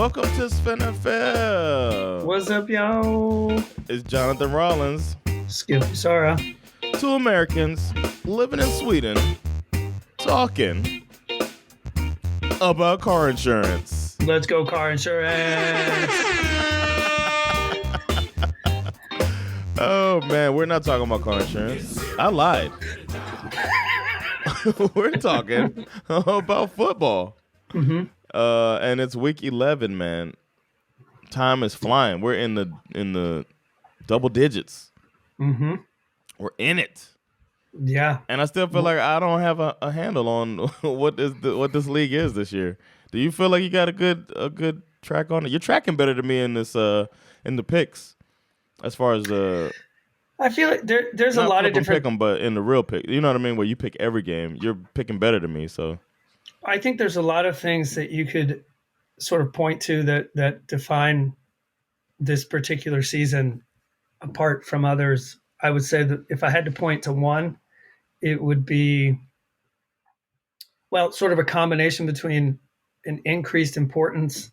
Welcome to SveNFL. What's up, y'all? It's Jonathan Rollins. Schif, Sarah. Two Americans living in Sweden talking about car insurance. Let's go car insurance. Oh, man, we're not talking about car insurance. I lied. We're talking about football. Mm-hmm. And it's week 11, man. Time is flying. We're in the double digits. Mm-hmm. We're in it. Yeah. And I still feel like I don't have a handle on what this league is this year. Do you feel like you got a good track on it? You're tracking better than me in this in the picks, as far as I feel like there's a lot of different pick 'em, but in the real pick, you know what I mean, where you pick every game, you're picking better than me. So I think there's a lot of things that you could sort of point to that define this particular season apart from others. I would say that if I had to point to one, it would be, well, sort of a combination between an increased importance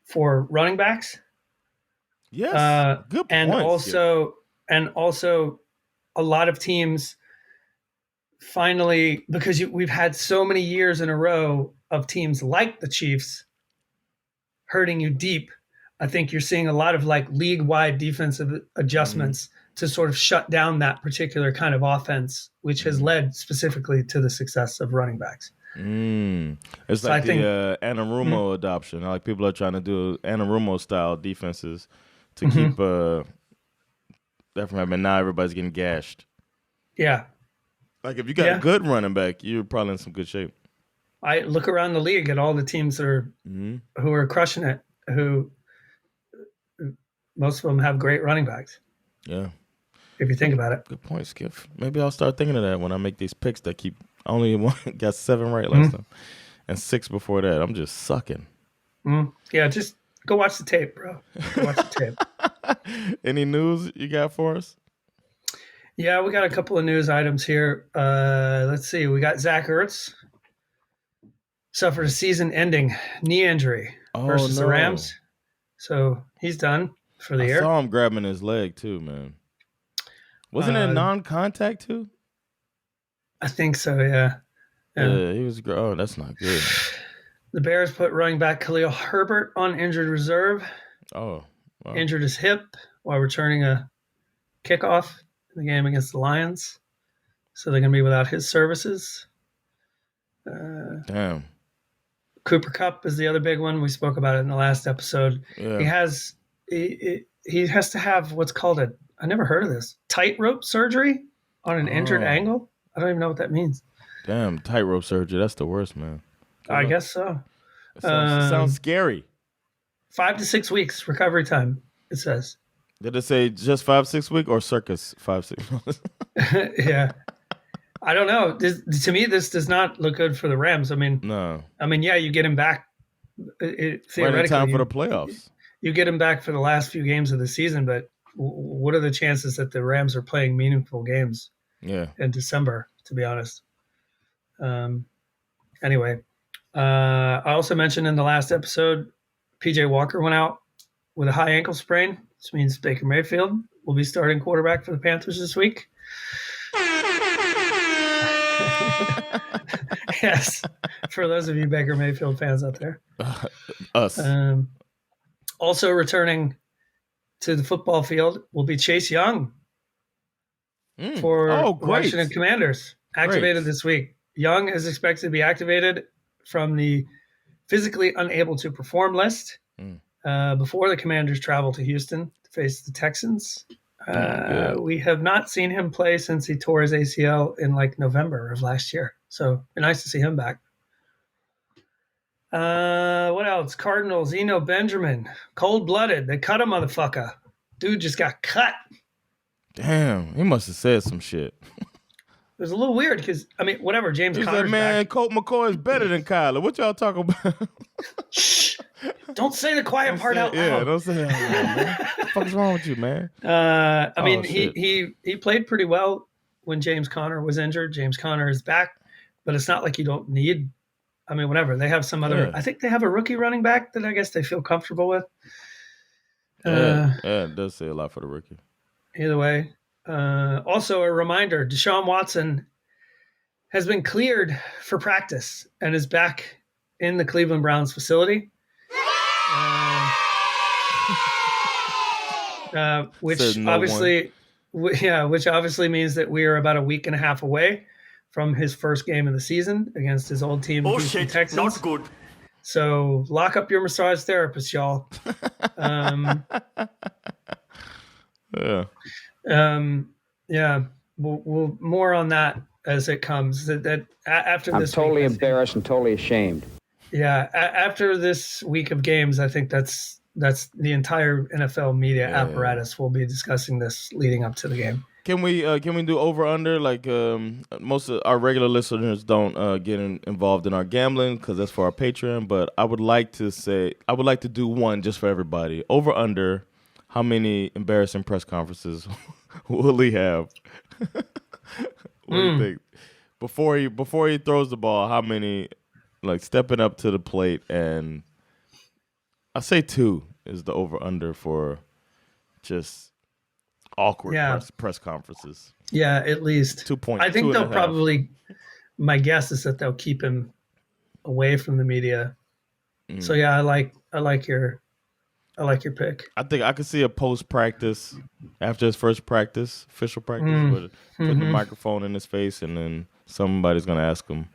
for running backs. yes, good points. And also a lot of teams finally, because we've had so many years in a row of teams like the Chiefs hurting you deep. I think you're seeing a lot of like league-wide defensive adjustments to sort of shut down that particular kind of offense, which has led specifically to the success of running backs. It's So like I think- the Anarumo adoption. Like people are trying to do Anarumo style defenses to keep that from happening. Now everybody's getting gashed. Yeah. Like if you got a good running back, you're probably in some good shape. I look around the league at all the teams that are who are crushing it, who most of them have great running backs. Yeah. If you think about it. Good point, Schif. Maybe I'll start thinking of that when I make these picks that keep I only got 7 right last time and 6 before that. I'm just sucking. Yeah, just go watch the tape, bro. Go watch the tape. Any news you got for us? Yeah, we got a couple of news items here. Let's see. We got Zach Ertz suffered a season-ending knee injury versus the Rams. So he's done for the year. I saw him grabbing his leg too, man. Wasn't it non-contact too? I think so, yeah. Yeah, he was. Oh, that's not good. The Bears put running back Khalil Herbert on injured reserve. Oh, wow. Injured his hip while returning a kickoff in the game against the Lions. So they're going to be without his services. Damn. Cooper Kupp is the other big one. We spoke about it in the last episode. Yeah. He has to have what's called I never heard of this, tightrope surgery on an injured angle. I don't even know what that means. Damn, tightrope surgery. That's the worst, man. I guess so. It sounds scary. 5 to 6 weeks recovery time, it says. Did it say just 5-6 week or circus 5-6? Yeah. I don't know. To me, this does not look good for the Rams. No. Yeah, you get him back. Theoretically, Right in time for the playoffs. You get him back for the last few games of the season, but what are the chances that the Rams are playing meaningful games in December, to be honest? Anyway, I also mentioned in the last episode, PJ Walker went out with a high ankle sprain, which means Baker Mayfield will be starting quarterback for the Panthers this week. Yes, for those of you Baker Mayfield fans out there. Us. Also returning to the football field will be Chase Young for Washington Commanders, activated this week. Young is expected to be activated from the physically unable to perform list before the Commanders travel to Houston to face the Texans. We have not seen him play since he tore his ACL in like November of last year. So nice to see him back. What else? Cardinals, Eno Benjamin, cold-blooded. They cut a motherfucker. Dude just got cut. Damn, he must have said some shit. It was a little weird because, whatever, James Conner's like, man, back. Colt McCoy is better than Kyler. What y'all talking about? Shh. Don't say the quiet part out loud. Yeah, don't say it out loud, man. What the fuck is wrong with you, man? He played pretty well when James Conner was injured. James Conner is back, but it's not like you don't need I mean, whatever. They have some other. I think they have a rookie running back that I guess they feel comfortable with. Yeah, it does say a lot for the rookie. Either way. Also, a reminder: Deshaun Watson has been cleared for practice and is back in the Cleveland Browns facility. Which obviously means that we are about a week and a half away from his first game of the season against his old team, Houston Texans. Not good. So lock up your massage therapist, y'all. Yeah. We'll more on that as it comes. That after I'm this, totally embarrassed and totally ashamed. Yeah, after this week of games, I think that's the entire NFL media apparatus will be discussing this leading up to the game. Can we do over under? Like most of our regular listeners don't get involved in our gambling because that's for our Patreon. But I would like to do one just for everybody. Over under. How many embarrassing press conferences will he have? What do you think? Before he throws the ball, how many like stepping up to the plate? And I say 2 is the over under for just awkward press conferences. Yeah, at least 2 points. I think they'll probably. My guess is that they'll keep him away from the media. So yeah, I like your pick. I think I could see a post practice after his first practice, official practice, with putting the microphone in his face, and then somebody's gonna ask him.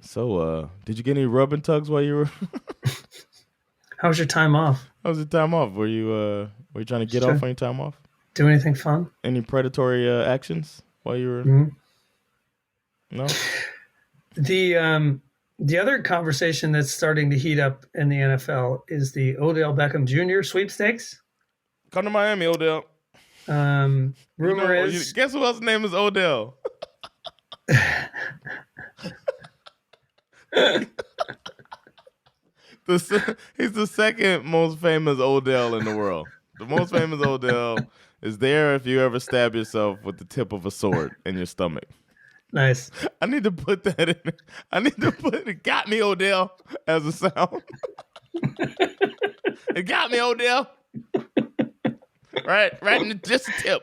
So, did you get any rub and tugs while you were? How was your time off? How was your time off? Were you trying to get off on your time off? Do anything fun? Any predatory actions while you were? No. The other conversation that's starting to heat up in the NFL is the Odell Beckham Jr. sweepstakes. Come to Miami, Odell. Rumor is... Guess who else's name is Odell? He's the second most famous Odell in the world. The most famous Odell is there if you ever stab yourself with the tip of a sword in your stomach. Nice. I need to put that in. I need to put "It got me, Odell" as a sound. It got me, Odell. Right in the just a tip.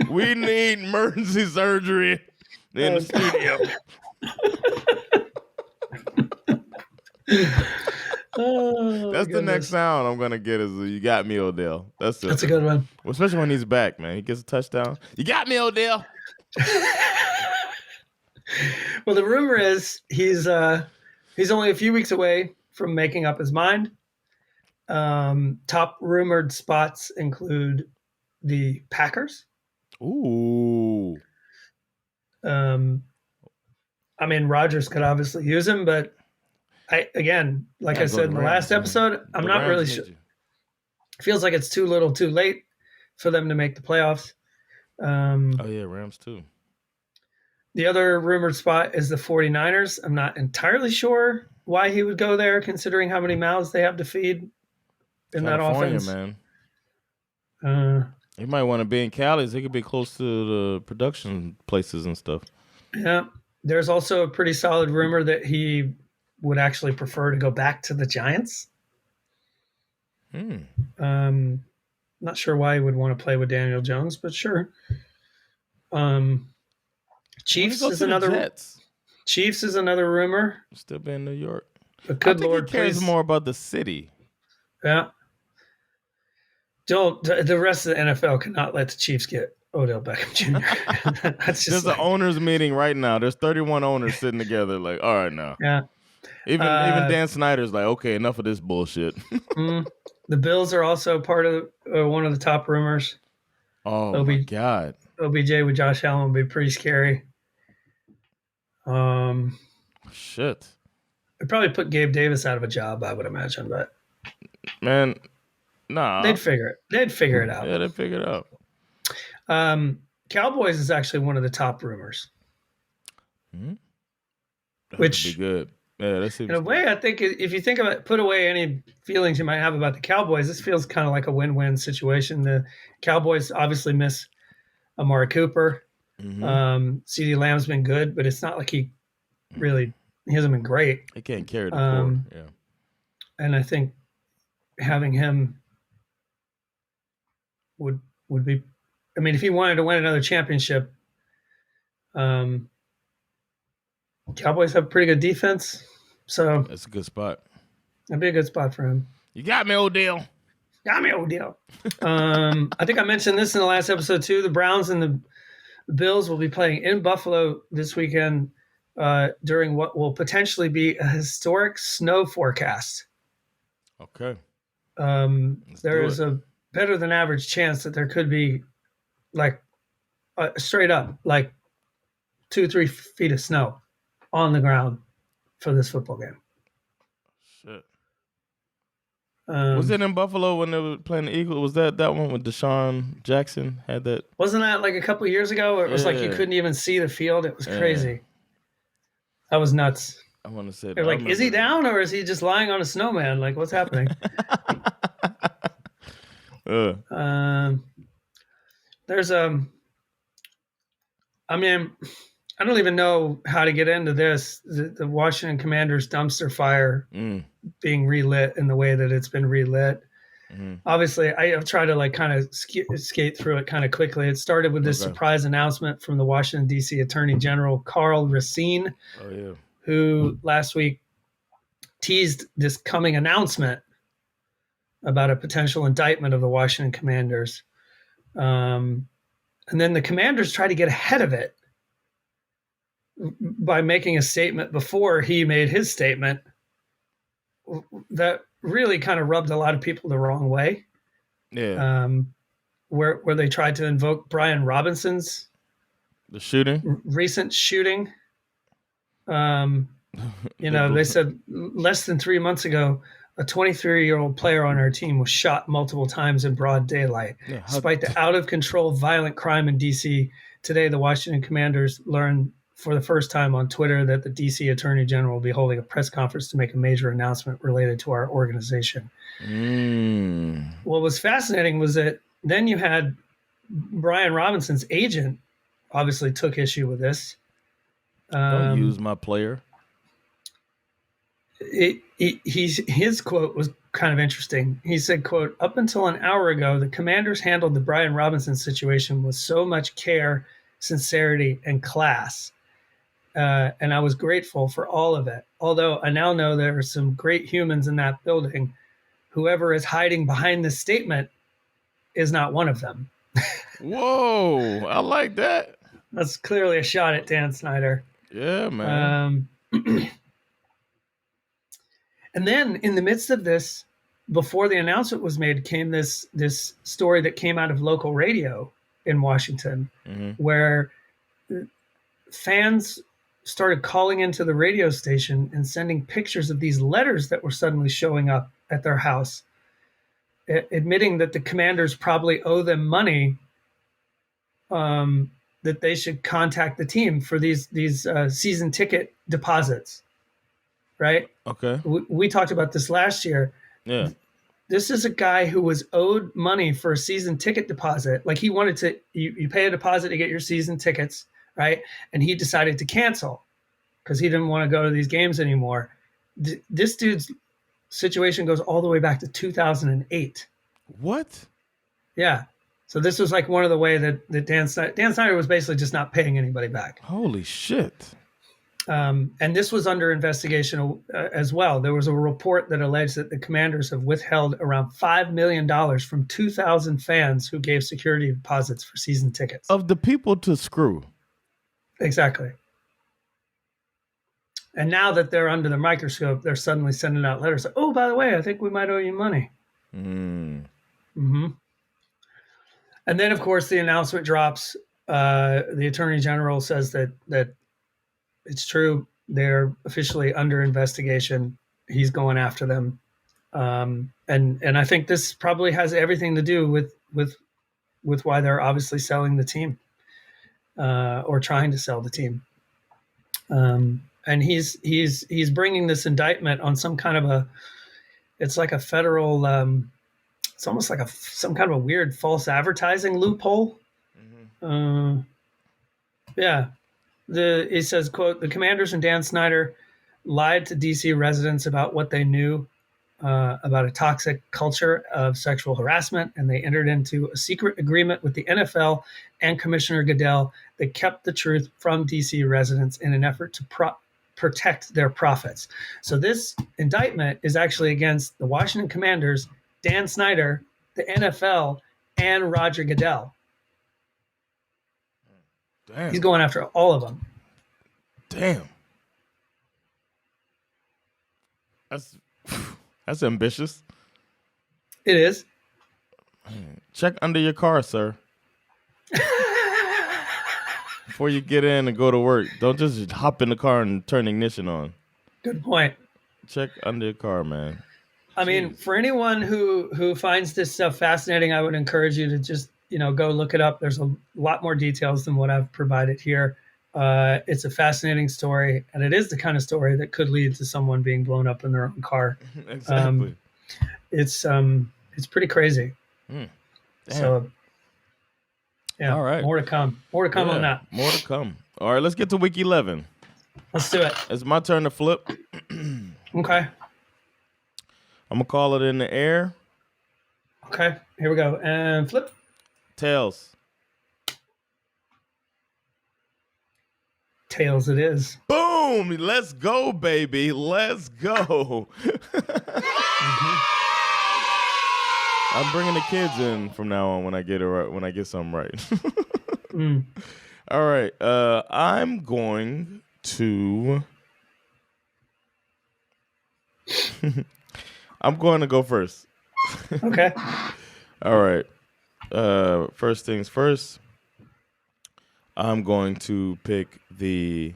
We need emergency surgery in the studio. That's the next sound I'm gonna get. Is "You got me, Odell." That's a good one. Especially when he's back, man. He gets a touchdown. You got me, Odell. Well, the rumor is he's only a few weeks away from making up his mind. Top rumored spots include the Packers. Ooh. I mean, Rodgers could obviously use him, but I said in the last episode, I'm not really sure. Feels like it's too little, too late for them to make the playoffs. Rams too. The other rumored spot is the 49ers. I'm not entirely sure why he would go there, considering how many mouths they have to feed in that offense. Man. He might want to be in Cali. So he could be close to the production places and stuff. Yeah. There's also a pretty solid rumor that he would actually prefer to go back to the Giants. Not sure why he would want to play with Daniel Jones, but sure. Chiefs is another. Chiefs is another rumor. Still be in New York. But good Lord, he cares more about the city. Yeah. The rest of the NFL cannot let the Chiefs get Odell Beckham Jr. There's an owners meeting right now. There's 31 owners sitting together. Like, all right, now. Yeah. Even Dan Snyder's like, okay, enough of this bullshit. The Bills are also part of one of the top rumors. Oh my God. OBJ with Josh Allen would be pretty scary. Shit. It'd probably put Gabe Davis out of a job, I would imagine, but man, nah. They'd figure it out. Yeah, they'd figure it out. Cowboys is actually one of the top rumors. That which would be good. Yeah, that seems in a way, I think if you think about it, put away any feelings you might have about the Cowboys, this feels kind of like a win-win situation. The Cowboys obviously miss Amari Cooper. CeeDee Lamb's been good, but it's not like he really he hasn't been great. He can't carry the core. Yeah. And I think having him would be. I mean, if he wanted to win another championship, Cowboys have pretty good defense, so That's a good spot. that'd be a good spot for him. You got me, Odell. Got me, Odell. I think I mentioned this in the last episode too. The Browns and the Bills will be playing in Buffalo this weekend during what will potentially be a historic snow forecast. Okay. There is a better than average chance that there could be like straight up like 2-3 feet of snow on the ground for this football game. Shit. Was it in Buffalo when they were playing the Eagles? Was that one with Deshaun Jackson had that? Wasn't that like a couple of years ago where it was like you couldn't even see the field? It was crazy. That was nuts. I want to say They're like, is he down or is he just lying on a snowman? Like, what's happening? There's I mean, I don't even know how to get into this. The Washington Commanders dumpster fire being relit in the way that it's been relit. Obviously, I have tried to like kind of skate through it kind of quickly. It started with this surprise announcement from the Washington, D.C. Attorney General Carl Racine, who last week teased this coming announcement about a potential indictment of the Washington Commanders. And then the Commanders tried to get ahead of it by making a statement before he made his statement that really kind of rubbed a lot of people the wrong way. Yeah. Where they tried to invoke Brian Robinson's recent shooting. They said less than 3 months ago, a 23-year-old player on our team was shot multiple times in broad daylight. Despite the out-of-control violent crime in D.C., today the Washington Commanders learned for the first time on Twitter that the D.C. Attorney General will be holding a press conference to make a major announcement related to our organization. What was fascinating was that then you had Brian Robinson's agent obviously took issue with this. Don't use my player. His quote was kind of interesting. He said, quote, "Up until an hour ago, the Commanders handled the Brian Robinson situation with so much care, sincerity, and class. And I was grateful for all of it. Although I now know there are some great humans in that building. Whoever is hiding behind this statement is not one of them." Whoa, I like that. That's clearly a shot at Dan Snyder. Yeah, man. And then in the midst of this, before the announcement was made, came this story that came out of local radio in Washington, where fans started calling into the radio station and sending pictures of these letters that were suddenly showing up at their house, admitting that the Commanders probably owe them money, that they should contact the team for these season ticket deposits. Right? Okay. We talked about this last year. Yeah. This is a guy who was owed money for a season ticket deposit. Like he wanted to, you pay a deposit to get your season tickets, right? And he decided to cancel because he didn't want to go to these games anymore. This dude's situation goes all the way back to 2008. What? Yeah. So this was like one of the way that Dan Snyder was basically just not paying anybody back. Holy shit. And this was under investigation as well. There was a report that alleged that the Commanders have withheld around $5 million from 2,000 fans who gave security deposits for season tickets. Of the people to screw. Exactly. And now that they're under the microscope, they're suddenly sending out letters like, "Oh, by the way, I think we might owe you money." And then, of course, the announcement drops. The Attorney General says that it's true. They're officially under investigation. He's going after them. And I think this probably has everything to do with why they're obviously selling the team or trying to sell the team. And he's bringing this indictment on some kind of it's like a federal, it's almost like some kind of a weird false advertising loophole. Yeah. It says, quote, "The Commanders and Dan Snyder lied to DC residents about what they knew about a toxic culture of sexual harassment, and they entered into a secret agreement with the NFL and Commissioner Goodell that kept the truth from DC residents in an effort to protect their profits. So this indictment is actually against the Washington Commanders, Dan Snyder, the NFL, and Roger Goodell. Damn. He's going after all of them. Damn. That's ambitious. It is. Check under your car, sir. Before you get in and go to work, don't just hop in the car and turn the ignition on. Good point. Check under your car, man. I mean, for anyone who finds this stuff fascinating, I would encourage you to just, go look it up. There's a lot more details than what I've provided here. It's a fascinating story, and it is the kind of story that could lead to someone being blown up in their own car. Exactly. It's pretty crazy. Damn. So, yeah. All right. More to come. More to come on that. More to come. All right, let's get to week 11. Let's do it. It's my turn to flip. Okay. I'm gonna call it in the air. Okay. Here we go. And flip. Tails. Tails it is. Boom! Let's go, baby. Let's go. I'm bringing the kids in from now on when I get it right. When I get something right. All right. I'm going to. I'm going to go first. Okay. All right. First things first. I'm going to pick the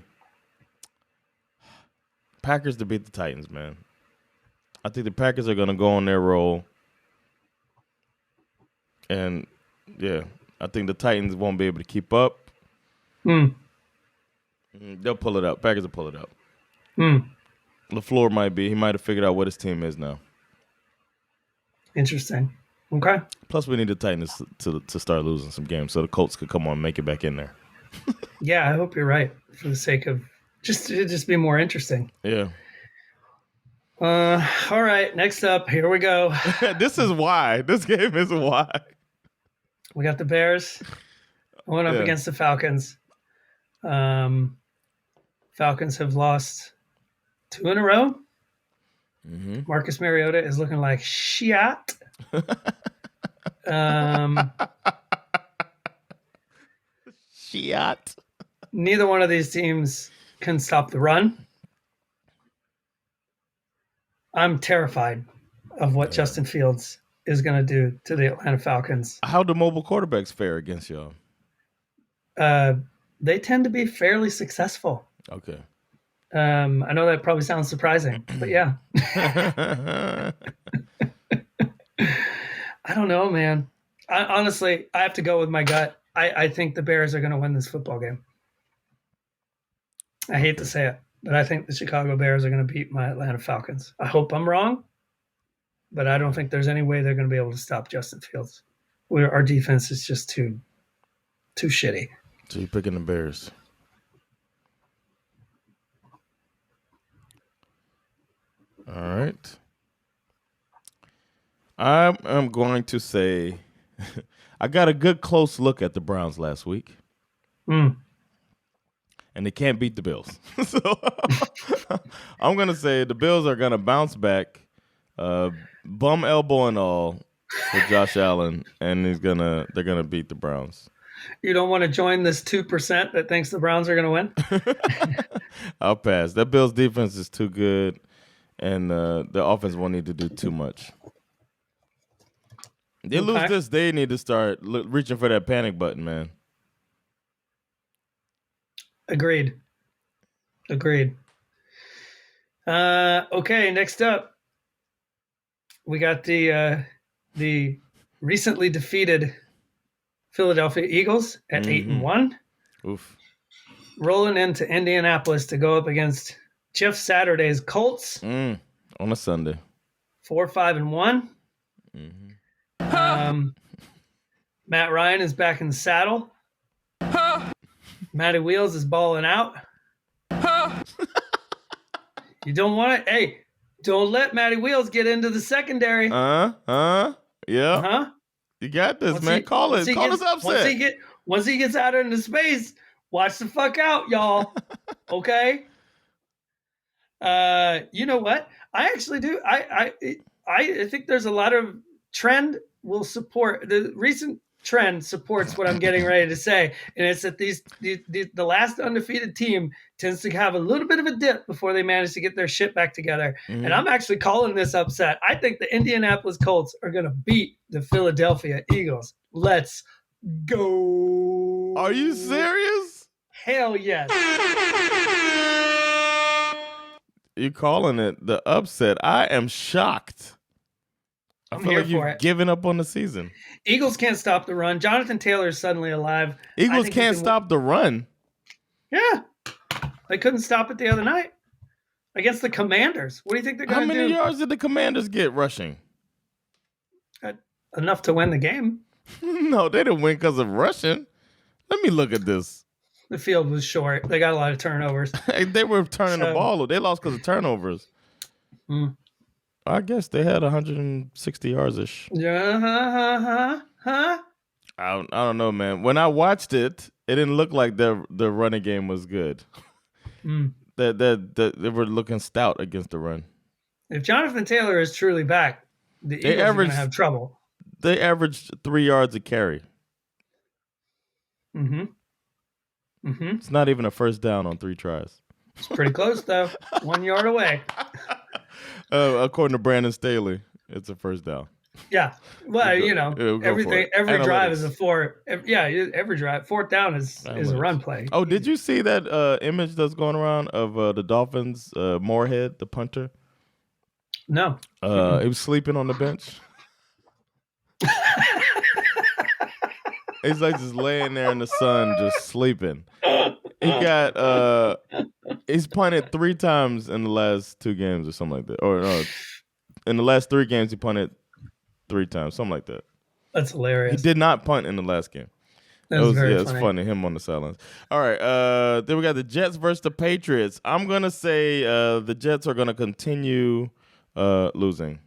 Packers to beat the Titans, man. I think the Packers are going to go on their roll. And, yeah, I think the Titans won't be able to keep up. They'll pull it up. Packers will pull it up. LaFleur might be. He might have figured out what his team is now. Interesting. Okay. Plus, we need the Titans to start losing some games so the Colts could come on and make it back in there. Yeah, I hope you're right for the sake of just be more interesting. Yeah. All right. Next up, here we go. This is why. This game is why. We got the Bears going up against the Falcons. Falcons have lost 2 in a row. Marcus Mariota is looking like shit. Shit. Neither one of these teams can stop the run. I'm terrified of what Justin Fields is going to do to the Atlanta Falcons. How do mobile quarterbacks fare against y'all? They tend to be fairly successful. Okay. I know that probably sounds surprising, but yeah. I don't know, man. Honestly, I have to go with my gut. I think the Bears are going to win this football game. I hate to say it, but I think the Chicago Bears are going to beat my Atlanta Falcons. I hope I'm wrong, but I don't think there's any way they're going to be able to stop Justin Fields. Our defense is just too shitty. So you're picking the Bears. All right. I'm going to say I got a good close look at the Browns last week. And they can't beat the Bills. So I'm going to say the Bills are going to bounce back, bum elbow and all, for Josh Allen, and they're going to beat the Browns. You don't want to join this 2% that thinks the Browns are going to win? I'll pass. That Bills defense is too good, and the offense won't need to do too much. They lose this, they need to start reaching for that panic button, man. Agreed. Okay, next up, we got the recently defeated Philadelphia Eagles at 8-1. Oof. Rolling into Indianapolis to go up against Jeff Saturday's Colts. On a Sunday. 4-5-1. Matt Ryan is back in the saddle. Matty Wheels is balling out. You don't want to. Hey, don't let Matty Wheels get into the secondary. Yeah. Uh-huh. You got this, Once man. he- Call once it. he Call gets- this upset. Once he gets out into space, watch the fuck out, y'all. Okay. You know what? I actually do. I think there's a lot of trend will support the recent trend supports what I'm getting ready to say, and it's that the last undefeated team tends to have a little bit of a dip before they manage to get their shit back together. Mhm. And I'm actually calling this upset. I think the Indianapolis Colts are going to beat the Philadelphia Eagles. Let's go! Are you serious? Hell yes! You're calling it the upset. I am shocked. I I'm feel here like you've for it. given up on the season. Eagles can't stop the run. Jonathan Taylor is suddenly alive. Eagles think he can't can- stop the run. Yeah. They couldn't stop it the other night against the Commanders. What do you think they're How going to many do? yards did the Commanders get rushing? Enough to win the game. No, they didn't win because of rushing. Let me look at this. The field was short. They got a lot of turnovers. They were turning the So- ball. They lost because of turnovers. Hmm. I guess they had 160 yards-ish. Yeah, huh? I don't know, man. When I watched it, it didn't look like the running game was good. Mm. That they were looking stout against the run. If Jonathan Taylor is truly back, the Eagles are going averaged- to have trouble. They averaged 3 yards a carry. Mm-hmm. It's not even a first down on 3 tries. It's pretty close, though. 1 yard away. According to Brandon Staley, it's a first down. Yeah. Well, It'll go for everything. it. Every drive Analytics. is a four. Every drive. Fourth down is a Analytics. run play. Oh, did you see that image that's going around of the Dolphins, Moorhead, the punter? No. He was sleeping on the bench. He's like just laying there in the sun, just sleeping. He got he's punted 3 times in the last 2 games or something like that. Or no, in the last 3 games he punted 3 times, something like that. That's He hilarious. did not punt in the last game. That was very It's funny. Him on the sidelines. All right. Then we got the Jets versus the Patriots. I'm gonna say the Jets are gonna continue losing.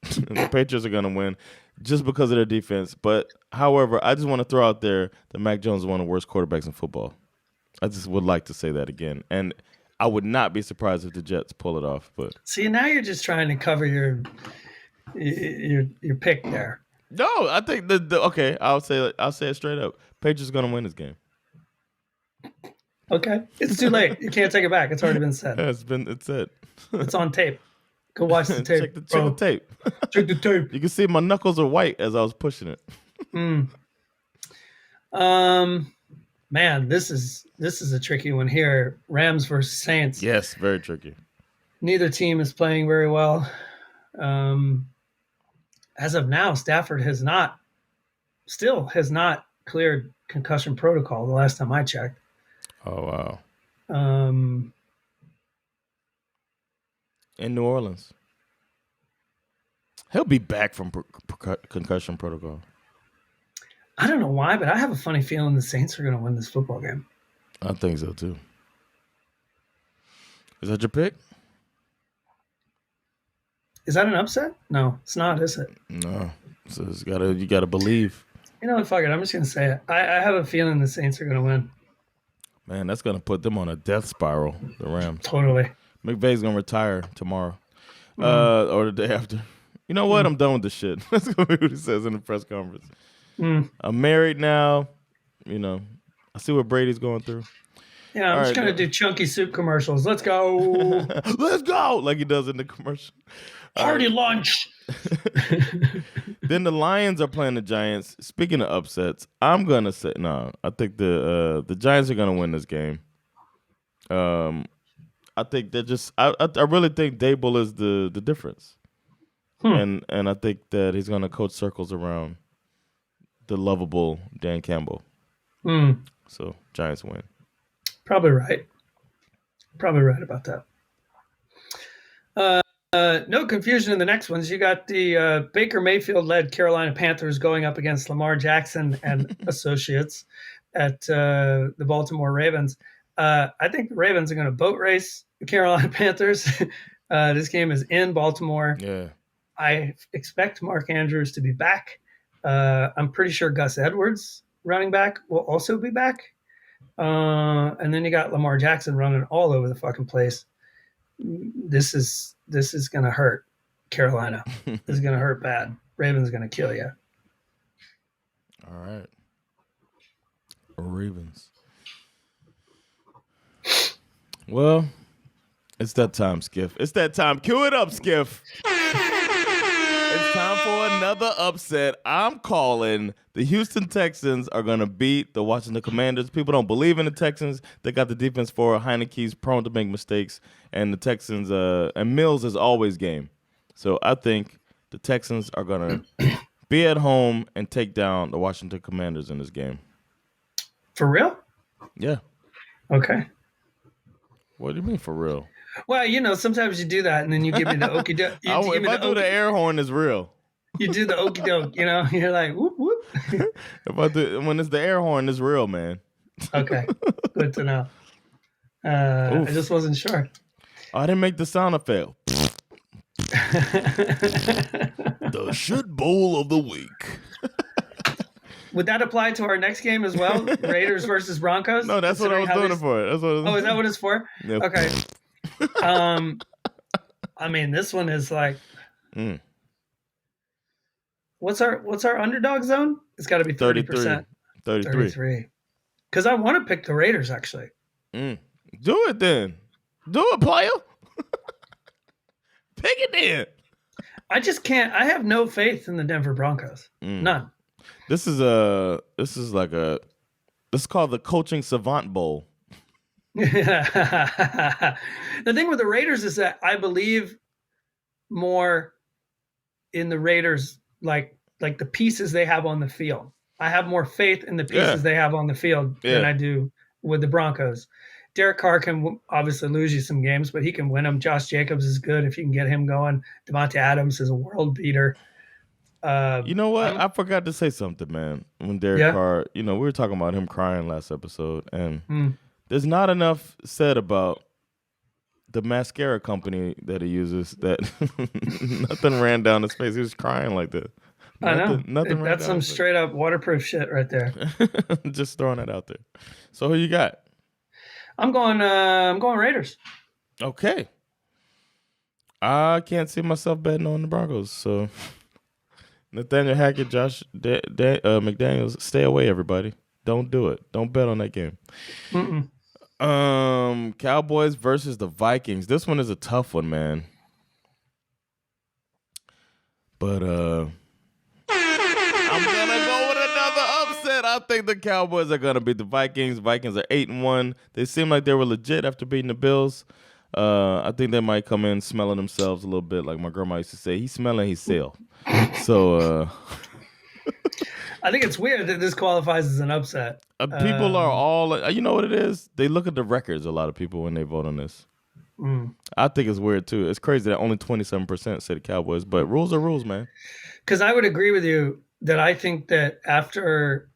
The Patriots are gonna win just because of their defense. But however, I just want to throw out there that Mac Jones is one of the worst quarterbacks in football. I just would like to say that again, and I would not be surprised if the Jets pull it off. But See, now you're just trying to cover your pick there. no, I think the okay. I'll say it straight up. Patriots are gonna win this game. Okay, it's too late. You can't take it back. It's already been said. Yeah, it's it. It's on tape. Go watch the tape. check the bro. tape. Check the tape. You can see my knuckles are white as I was pushing it. Man, this is a tricky one here. Rams versus Saints. Yes, very tricky. Neither team is playing very well. As of now, Stafford still has not cleared concussion protocol the last time I checked. Oh wow. In New Orleans, he'll be back from concussion protocol. I don't know why, but I have a funny feeling the Saints are going to win this football game. I think so too. Is that your pick? Is that an upset? No, it's not, is it? No. So you gotta believe. You know what? Fuck it. I'm just going to say it. I have a feeling the Saints are going to win. Man, that's gonna put them on a death spiral. The Rams. Totally. McVay's gonna retire tomorrow, or the day after. You know what? I'm done with this shit. That's gonna be what he says in the press conference. I'm married now. You know, I see what Brady's going through. Yeah, I'm All just right, going to do chunky soup commercials. Let's go. Let's go, like he does in the commercial. Party lunch. Then the Lions are playing the Giants. Speaking of upsets, I'm gonna say no. I think the Giants are gonna win this game. I think they're just. I really think Dable is the difference, and I think that he's gonna coach circles around the lovable Dan Campbell. So Giants win. Probably right. Probably right about that. No confusion in the next ones. You got the Baker Mayfield-led Carolina Panthers going up against Lamar Jackson and associates at the Baltimore Ravens. I think the Ravens are going to boat race the Carolina Panthers. This game is in Baltimore. Yeah. I expect Mark Andrews to be back. I'm pretty sure Gus Edwards, running back, will also be back. And then you got Lamar Jackson running all over the fucking place. This is going to hurt Carolina. This is going to hurt bad. Ravens going to kill you. All right. Ravens. Well, it's that time, Schif. It's that time. Cue it up, Schif. It's time for another upset. I'm calling the Houston Texans are going to beat the Washington Commanders. People don't believe in the Texans. They got the defense for Heineke's prone to make mistakes. And the Texans, and Mills is always game. So I think the Texans are going to be at home and take down the Washington Commanders in this game. For real? Yeah. Okay. What do you mean for real? Well, sometimes you do that, and then you give me the okie doke. If I do the air horn, it's real. You do the okie doke, you're like, whoop, whoop. When it's the air horn, it's real, man. Okay, good to know. I just wasn't sure. I didn't make the sound effect. The shit bowl of the week. Would that apply to our next game as well? Raiders versus Broncos? No, that's what I was doing it for. Is that what it's for? Yep. Okay. I mean, this one is like, what's our underdog zone? It's got to be 30%. 33. Because I want to pick the Raiders, actually. Do it then. Do it, player. Pick it then. I just can't. I have no faith in the Denver Broncos. None. This is called the Coaching Savant Bowl. The thing with the Raiders is that I believe more in the Raiders, like the pieces they have on the field. I have more faith in the pieces they have on the field than I do with the Broncos. Derek Carr can obviously lose you some games, but he can win them. Josh Jacobs is good if you can get him going. Devontae Adams is a world beater. You know what? I forgot to say something, man. When Derek Carr, we were talking about him crying last episode, and there's not enough said about the mascara company that he uses that nothing ran down his face. He was crying like that. I know. That's some straight up waterproof shit right there. Just throwing it out there. So who you got? I'm going Raiders. Okay. I can't see myself betting on the Broncos, so Nathaniel Hackett, Josh McDaniels, stay away, everybody. Don't do it. Don't bet on that game. Cowboys versus the Vikings. This one is a tough one, man. But I'm gonna go with another upset. I think the Cowboys are gonna beat the Vikings. Vikings are 8-1. They seem like they were legit after beating the Bills. I think they might come in smelling themselves a little bit, like my grandma used to say. He's smelling, he's sell. So I think it's weird that this qualifies as an upset. People are all, you know what it is? They look at the records, a lot of people, when they vote on this. I think it's weird, too. It's crazy that only 27% say the Cowboys, but rules are rules, man. Because I would agree with you that I think that after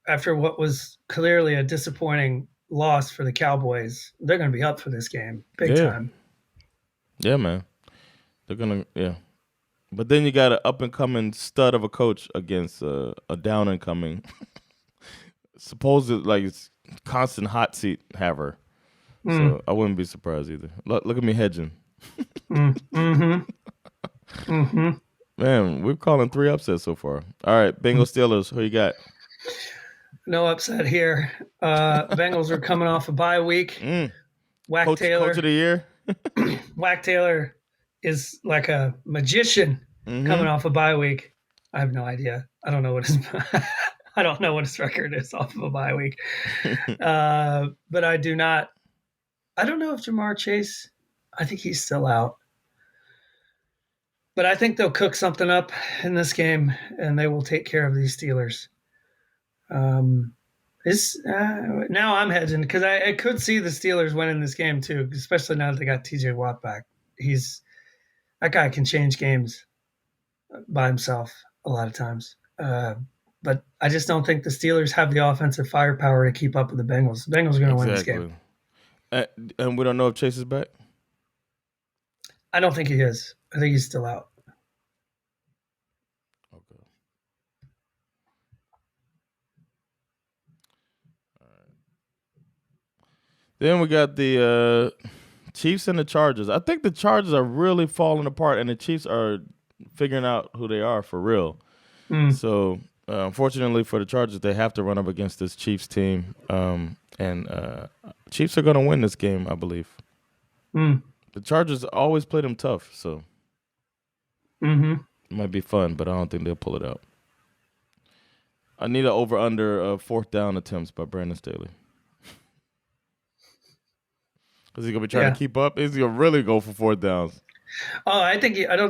what was clearly a disappointing loss for the Cowboys, they're going to be up for this game big time. Yeah, man. They're going to, But then you got an up-and-coming stud of a coach against a down-and-coming, supposed it's constant hot seat haver. So I wouldn't be surprised either. Look at me hedging. Man, we're calling 3 upsets so far. All right, Bengals Steelers, who you got? No upset here. Bengals are coming off a bye week. Coach of the year? Whack Taylor is like a magician coming off a bye week. I have no idea. I don't know what his record is off of a bye week. But I don't know if Jamar Chase, I think he's still out. But I think they'll cook something up in this game and they will take care of these Steelers. Now I'm hedging because I could see the Steelers winning this game too, especially now that they got TJ Watt back. That guy can change games by himself a lot of times. But I just don't think the Steelers have the offensive firepower to keep up with the Bengals. The Bengals are going to win this game. And we don't know if Chase is back? I don't think he is. I think he's still out. Okay. All right. Then we got the Chiefs and the Chargers. I think the Chargers are really falling apart, and the Chiefs are figuring out who they are for real. So, unfortunately for the Chargers, they have to run up against this Chiefs team. And Chiefs are going to win this game, I believe. The Chargers always play them tough, so it might be fun, but I don't think they'll pull it out. I need an over-under fourth down attempts by Brandon Staley. Is he going to be trying to keep up? Is he going to really go for fourth downs? Oh, I don't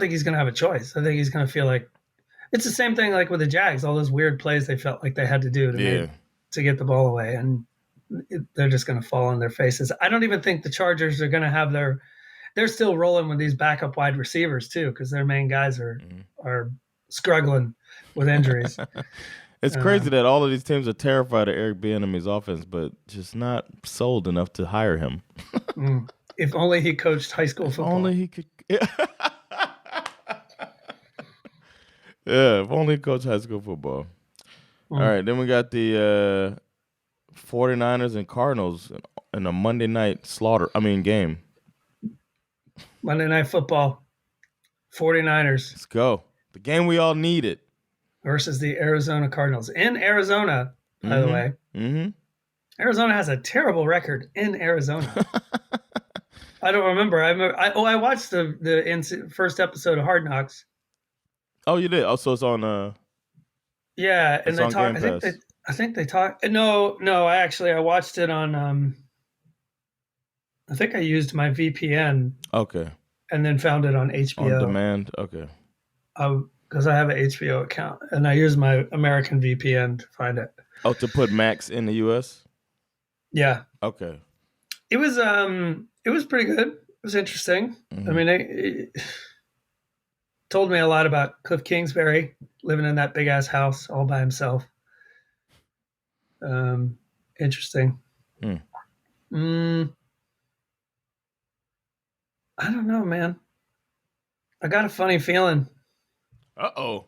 think he's going to have a choice. I think he's going to feel like it's the same thing like with the Jags. All those weird plays they felt like they had to do to get the ball away, and they're just going to fall on their faces. I don't even think the Chargers are going to have they're still rolling with these backup wide receivers too, because their main guys are struggling with injuries. It's crazy that all of these teams are terrified of Eric Bieniemy's offense, but just not sold enough to hire him. If only he coached high school football. Only he could. Yeah, if only he coached high school football. All right, then we got the 49ers and Cardinals in a Monday night game. Monday Night Football, 49ers. Let's go. The game we all needed. Versus the Arizona Cardinals. In Arizona, by the way. Arizona has a terrible record in Arizona. I don't remember. I watched the first episode of Hard Knocks. Oh, you did? Oh, so it's on... yeah, and they talk. I think they talk. No. I watched it on... I think I used my VPN. Okay. And then found it on HBO. On demand? Okay. Because I have an HBO account, and I use my American VPN to find it. Oh, to put Max in the U.S.? Yeah. Okay. It was pretty good. It was interesting. I mean, it told me a lot about Cliff Kingsbury living in that big ass house all by himself. Interesting. I don't know, man. I got a funny feeling. Uh-oh.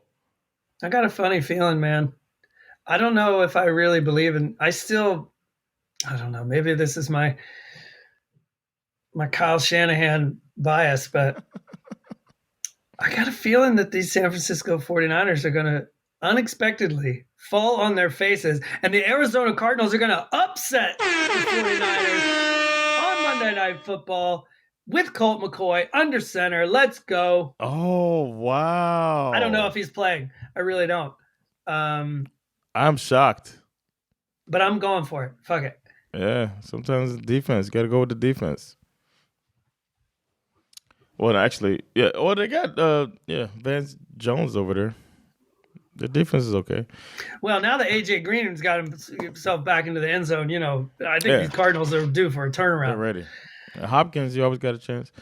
I got a funny feeling, man. I don't know if I really believe in... I don't know. Maybe this is my Kyle Shanahan bias, but I got a feeling that these San Francisco 49ers are going to unexpectedly fall on their faces, and the Arizona Cardinals are going to upset the 49ers on Monday Night Football with Colt McCoy under center. Let's go. Oh, wow. I don't know if he's playing. I really don't. I'm shocked. But I'm going for it. Fuck it. Yeah, sometimes the defense. You got to go with the defense. Well, actually, yeah. Well, they got Vance Jones over there. The defense is okay. Well, now that AJ Green's got himself back into the end zone, I think these Cardinals are due for a turnaround. They're ready. Hopkins, you always got a chance.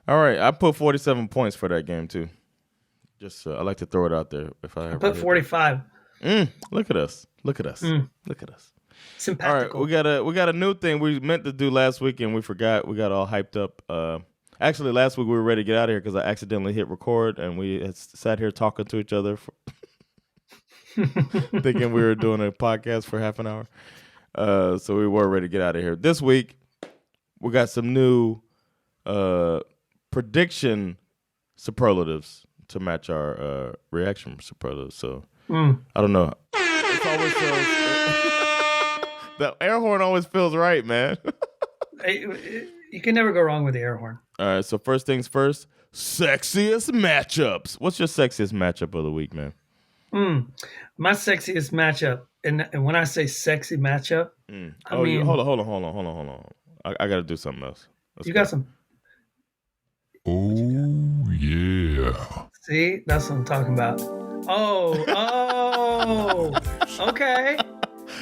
All right, I put 47 points for that game too. Just I like to throw it out there. If I put 45. Look at us. Look at us. Look at us. Sympathical. All right, we got a new thing we meant to do last week and we forgot. We got all hyped up. Actually, last week we were ready to get out of here because I accidentally hit record and we had sat here talking to each other, thinking we were doing a podcast for half an hour. So we were ready to get out of here. This week, we got some new prediction superlatives to match our reaction superlatives. So I don't know. It's always the air horn always feels right, man. You can never go wrong with the air horn. All right, so first things first, sexiest matchups. What's your sexiest matchup of the week, man? My sexiest matchup, and when I say sexy matchup, I mean... Hold on. I got to do something else. You got some... Oh, yeah. See? That's what I'm talking about. Oh, okay.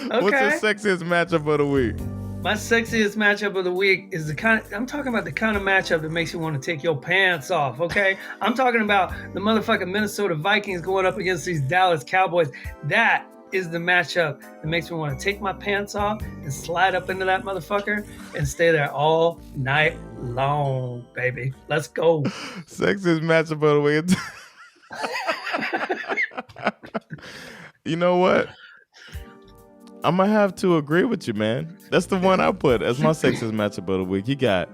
What's your sexiest matchup of the week? My sexiest matchup of the week is I'm talking about the kind of matchup that makes you want to take your pants off, okay? I'm talking about the motherfucking Minnesota Vikings going up against these Dallas Cowboys. That is the matchup that makes me want to take my pants off and slide up into that motherfucker and stay there all night long, baby. Let's go. Sexiest matchup of the week. You know what? I'm gonna have to agree with you, man. That's the one I put as my sexiest matchup of the week. You got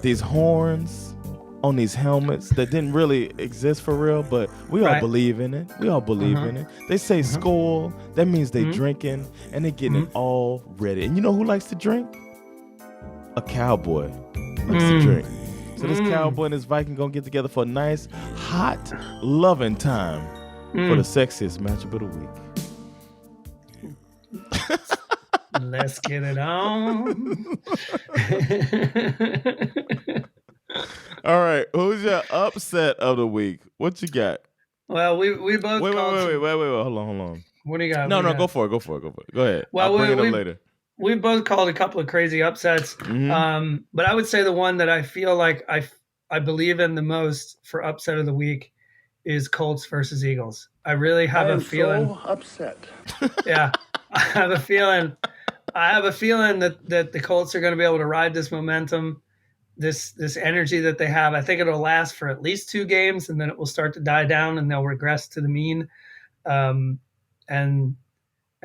these horns on these helmets that didn't really exist for real, but we all believe in it. We all believe in it. They say skull. That means they drinking and they getting it all ready. And you know who likes to drink? A cowboy likes to drink. So this cowboy and this Viking gonna get together for a nice, hot, loving time for the sexiest matchup of the week. Let's get it on. All right, who's your upset of the week? What you got? Well, we both Wait, called. hold on. What do you got? No, go for it. Go ahead. Well, I'll bring it up later. We both called a couple of crazy upsets, but I would say the one that I feel like I believe in the most for upset of the week is Colts versus Eagles. I really have a feeling. So upset. Yeah, I have a feeling that the Colts are going to be able to ride this momentum, this energy that they have. I think it'll last for at least 2 games, and then it will start to die down, and they'll regress to the mean. And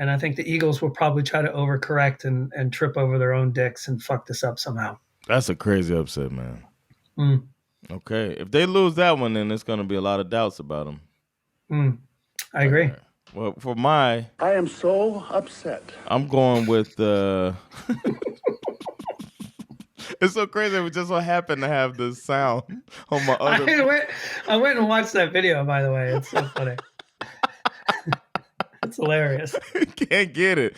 I think the Eagles will probably try to overcorrect and trip over their own dicks and fuck this up somehow. That's a crazy upset, man. Okay, if they lose that one, then there's going to be a lot of doubts about them. I agree. Right. Well, for I am so upset. I'm going with it's so crazy. We just so happen to have this sound on my other. I went and watched that video. By the way, it's so funny. It's hilarious. Can't get it.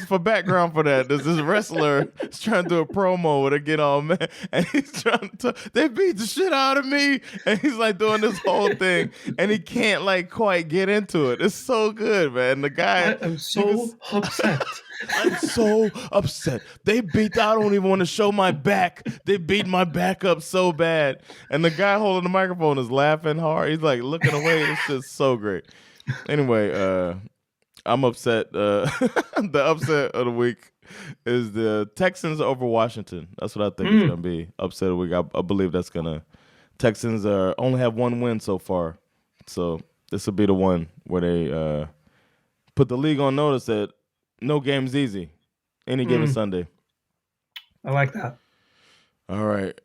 For background for that, there's this wrestler is trying to do a promo where they get all mad and he's trying to they beat the shit out of me and he's like doing this whole thing and he can't like quite get into it. It's so good, man. The guy I'm so upset. I'm so upset. I don't even want to show my back. They beat my back up so bad. And the guy holding the microphone is laughing hard. He's like looking away. It's just so great. Anyway, I'm upset. The upset of the week is the Texans over Washington. That's what I think is going to be upset of the week. I believe that's going to – Texans only have 1 win so far. So this will be the one where they put the league on notice that no game's easy any given Sunday. I like that. All right.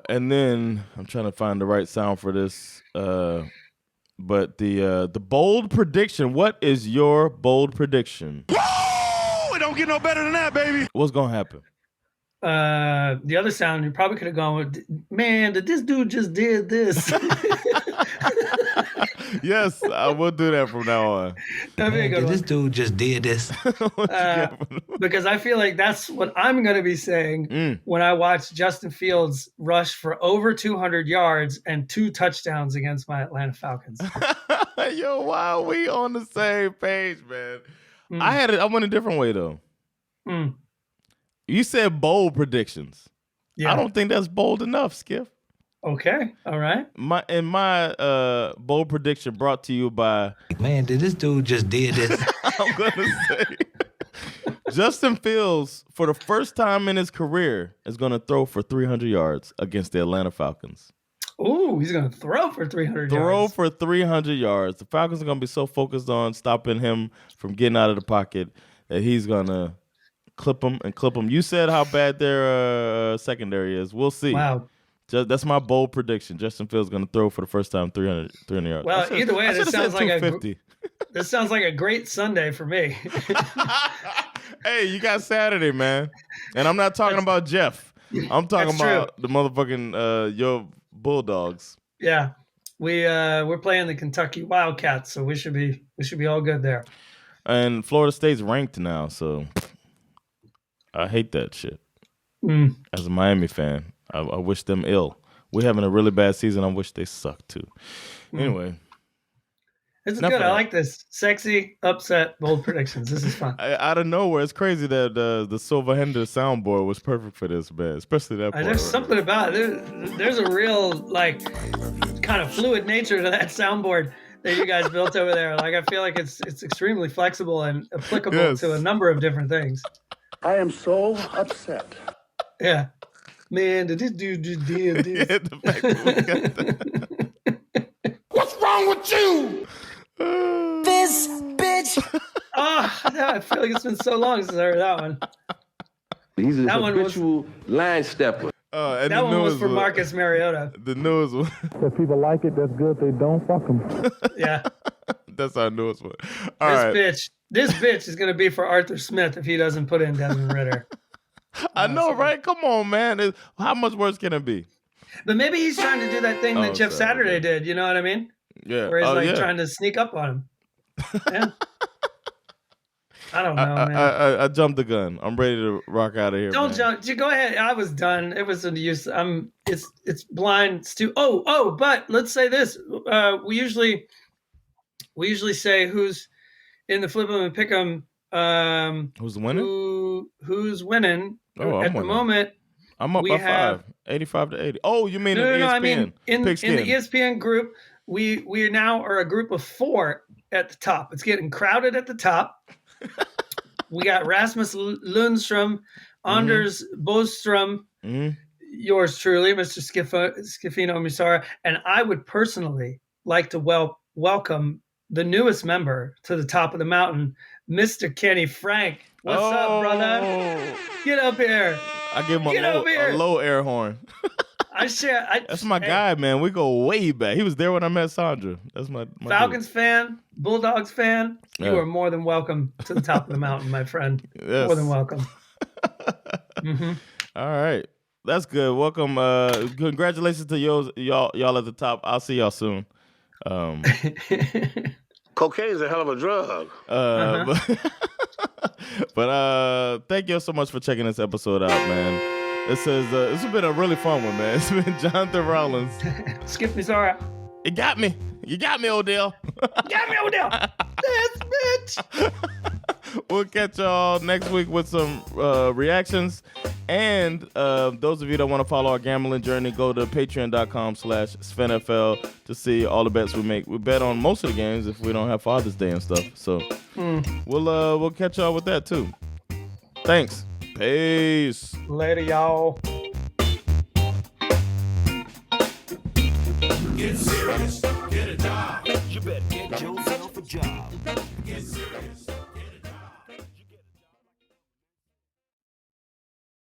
And then I'm trying to find the right sound for this. But the bold prediction. What is your bold prediction? Woo! It don't get no better than that, baby. What's gonna happen? The other sound you probably could have gone with. Man, did this dude just did this? Yes, I will do that from now on. This dude just did this. Because I feel like that's what I'm going to be saying when I watch Justin Fields rush for over 200 yards and 2 touchdowns against my Atlanta Falcons. Yo, why are we on the same page, man? I went a different way though. You said bold predictions. Yeah. I don't think that's bold enough, Skip. Okay, all right. My bold prediction brought to you by Man, did this dude just did this? I'm gonna say Justin Fields, for the first time in his career, is gonna throw for 300 yards against the Atlanta Falcons. Ooh, he's gonna throw for 300 yards. Throw for 300 yards. The Falcons are gonna be so focused on stopping him from getting out of the pocket that he's gonna clip him. You said how bad their secondary is. We'll see. Wow. That's my bold prediction. Justin Fields is going to throw for the first time 300 yards. Well, either way, this sounds like a great Sunday for me. Hey, you got Saturday, man. And I'm not talking about Jeff. I'm talking about the motherfucking your Bulldogs. Yeah. We're playing the Kentucky Wildcats, so we should be all good there. And Florida State's ranked now, so I hate that shit. As a Miami fan, I wish them ill. We're having a really bad season. I wish they suck too. Anyway. This is good. I like this. Sexy, upset, bold predictions. This is fun. Out of nowhere, it's crazy that the Silver Hender soundboard was perfect for this, man. Especially that part. There's something about it. There's a real, like, kind of fluid nature to that soundboard that you guys built over there. Like I feel like it's extremely flexible and applicable to a number of different things. I am so upset. Yeah. Man, did this dude just did this? What's wrong with you? This bitch. Oh, I feel like it's been so long since I heard that one. He's a That one was- habitual line stepper. And That the one was newest for Marcus Mariota. The newest one. If people like it, that's good. They don't, fuck them. Yeah. That's our newest one. All right. This bitch is going to be for Arthur Smith if he doesn't put in Desmond Ritter. I know, right? Come on, man. How much worse can it be? But maybe he's trying to do that thing that Jeff Saturday did. You know what I mean? Yeah. Where he's trying to sneak up on him. Yeah. I don't know, man. I jumped the gun. I'm ready to rock out of here. Don't man. jump. You go ahead. I was done. It was the use. It's blind. But let's say this. We usually say who's in the flip 'em and pick 'em. Who's winning? Who's winning? Oh, at the moment. I'm up by 5, 85 to 80. Oh, you mean in ESPN? No. I mean in the Pigskin. ESPN group, we now are a group of 4 at the top. It's getting crowded at the top. We got Rasmus Lundstrom, Anders Bostrom, yours truly, Mr. Schifino Misara, and I would personally like to welcome the newest member to the top of the mountain, Mr. Kenny Frank. What's up, brother? Get up here. I give him a low air horn. That's my guy, man. We go way back. He was there when I met Sandra. That's my Falcons fan, Bulldogs fan. You are more than welcome to the top of the mountain, my friend. Yes. More than welcome. All right. That's good. Welcome. Congratulations to y'all at the top. I'll see y'all soon. Cocaine is a hell of a drug. But thank you so much for checking this episode out, man. This has been a really fun one, man. It's been Jonathan Rollins. Skip me, sorry. It got me. You got me, Odell. Got me, Odell. This bitch. We'll catch y'all next week with some reactions. And those of you that want to follow our gambling journey, go to patreon.com/SveNFL to see all the bets we make. We bet on most of the games if we don't have Father's Day and stuff. So we'll catch y'all with that too. Thanks. Peace. Later, y'all. Get serious.